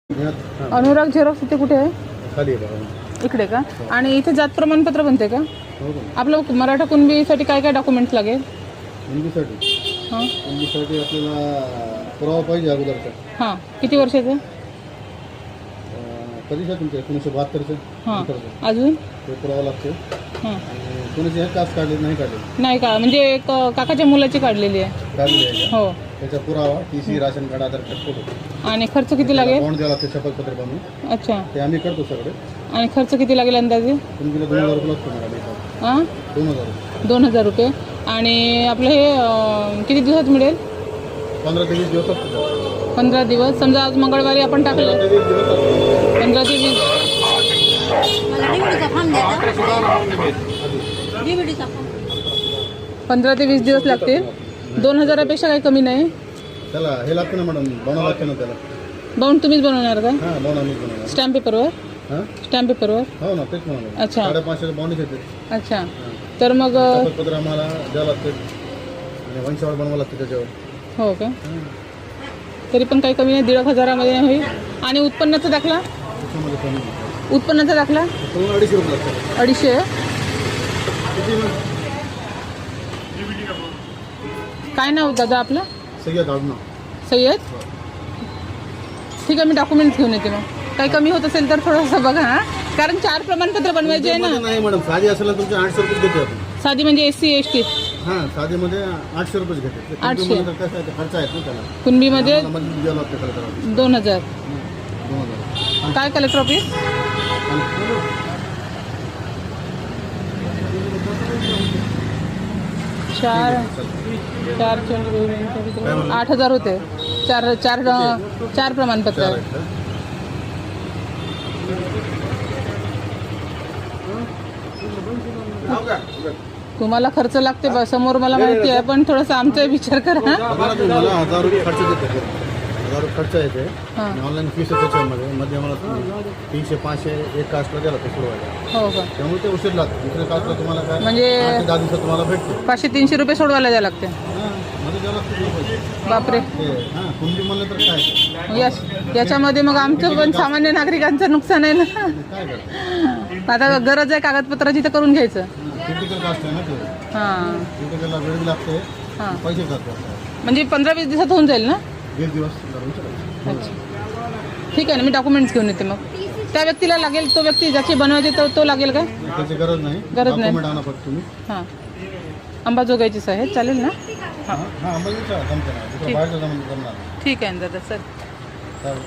Anurag Xerox इथे कुठे आहे? खाली आहे बघा. इकडे का? आणि इथे जात प्रमाणपत्र बनते का? हो का? आपलं मराठा कुणबीसाठी काय काय डॉक्युमेंट्स लागेल? कुणबीसाठी हां कुणबीसाठी आपल्याला पुरावा पाहिजे अगोदरचा. हां किती वर्षाचं? कधीच तुमचं 1972चं हां नंतरचं अजून ते पुरावा लागतो. हां आणि कोणाची एक कास्ट काढली नाही काढली नाही का? म्हणजे एक काकाच्या मुलाची काढलेली आहे. काढली आहे का? हो. त्याचा पुरावा TC राशन कार्ड आधार कार्ड फोटो आणि खर्च किती लागेल? बॉन्ड द्यावं लागते शपथपत्र बनवून. अच्छा. ते आम्ही करतो सगळे. आणि खर्च किती लागेल अंदाजे? कुणबीला 2000 रुपये लागतो मॅडम. हां 2000 2000 रुपये. आणि आपलं हे किती दिवसात मिळेल? 15 ते 20 दिवस असतो. 15 दिवस. समजा आज मंगळवारी आपण टाकलं 15 ते 20 दिवस असतो. 15 ते 20. आधी. 15 ते 20 दिवस लागतील. 2000पेक्षा काही कमी नाही. त्याला हे लागतं ना मॅडम, बनवावं लागतं ना त्याला. बाउंड तुम्हीच बनवणार का? हां बॉन्ड आम्हीच बनवणार. स्टॅम्प पेपरवर? हां स्टॅम्प पेपरवर. हो ना तेच म्हणा. अच्छा. 550 बॉन्ड घेते. अच्छा. तर मग शपथपत्र आम्हाला द्यावं लागते आणि वंशावळ बनवावं लागते त्याच्यावर. हो का? तरी पण काही कमी नाही. 1500मध्ये होईल. आणि उत्पन्नाचा दाखला? त्याच्यामध्ये कमी उत्पन्नाचा दाखला? 250 रुपये लागतात. 250. किती मग? काय नाव दादा आपलं? सय्यद आडनाव. सय्यद. ठीक आहे, मी डॉक्युमेंट्स घेऊन येते. मग काही कमी होत असेल तर थोडंसं बघा. हां कारण 4 प्रमाणपत्र बनवायचे आहे ना. नाही मॅडम, साधी असेल ना तुमचे 800 रुपये घेते आपण. साधी म्हणजे SC ST? हां साधीमध्ये 800 रुपये घेते. 800. कसं आहे ते खर्च आहेत ना त्याला. कुणबीमध्ये आम्हाला मध्ये द्यावं लागतं कलेक्टर ऑफिस. 2000. 2000. काय कलेक्टर ऑफिस? चार 8000 होते. चार प्रमाणपत्र आहे. तुम्हाला खर्च लागते समोर मला माहिती आहे, पण थोडासा आमचा विचार करा. मला 1000 रुपये खर्च देते. 1000 रुपये खर्च येते. ऑनलाईन फीस आहे त्याच्यामध्ये. मध्ये मला 300 500 एक कास्टला द्यायला लागतं सोडवायला. हो का? त्यामुळे ते उशीर लागतं. दुसऱ्या कास्टला तुम्हाला काय म्हणजे 8 ते 10 दिवसात तुम्हाला भेटते. 500-300 रुपये सोडवायला द्यावं लागते. हां मध्ये द्यावं लागतं. बापरे. हां कुंडी म्हणलं तर काय याच्यामध्ये मग आमचं पण सामान्य नागरिकांचं नुकसान आहे ना. काय करतात. आता गरज आहे कागदपत्राची तर करून घ्यायचं. क्रिटिकल कास्ट आहे ना ते. हां क्रिटिकलला वेळ लागते. हां पैसे जातात. म्हणजे 15-20 दिवसात होऊन जाईल ना? 20 दिवस धरून चालायचं. अच्छा ठीक आहे ना, मी डॉक्युमेंट्स घेऊन येते. मग त्या व्यक्तीला लागेल, तो व्यक्ती ज्याची बनवायचे तो लागेल का? त्याची गरज नाही. गरज नाही. डॉक्युमेंट आणा फक्त तुम्ही. हां अंबाजोगाईचीच आहे, चालेल ना? हां अंबाजोगाईचा जमते ना. दुसरं बाहेरचं जमणार. ठीक आहे ना दादा, सर. चालेल.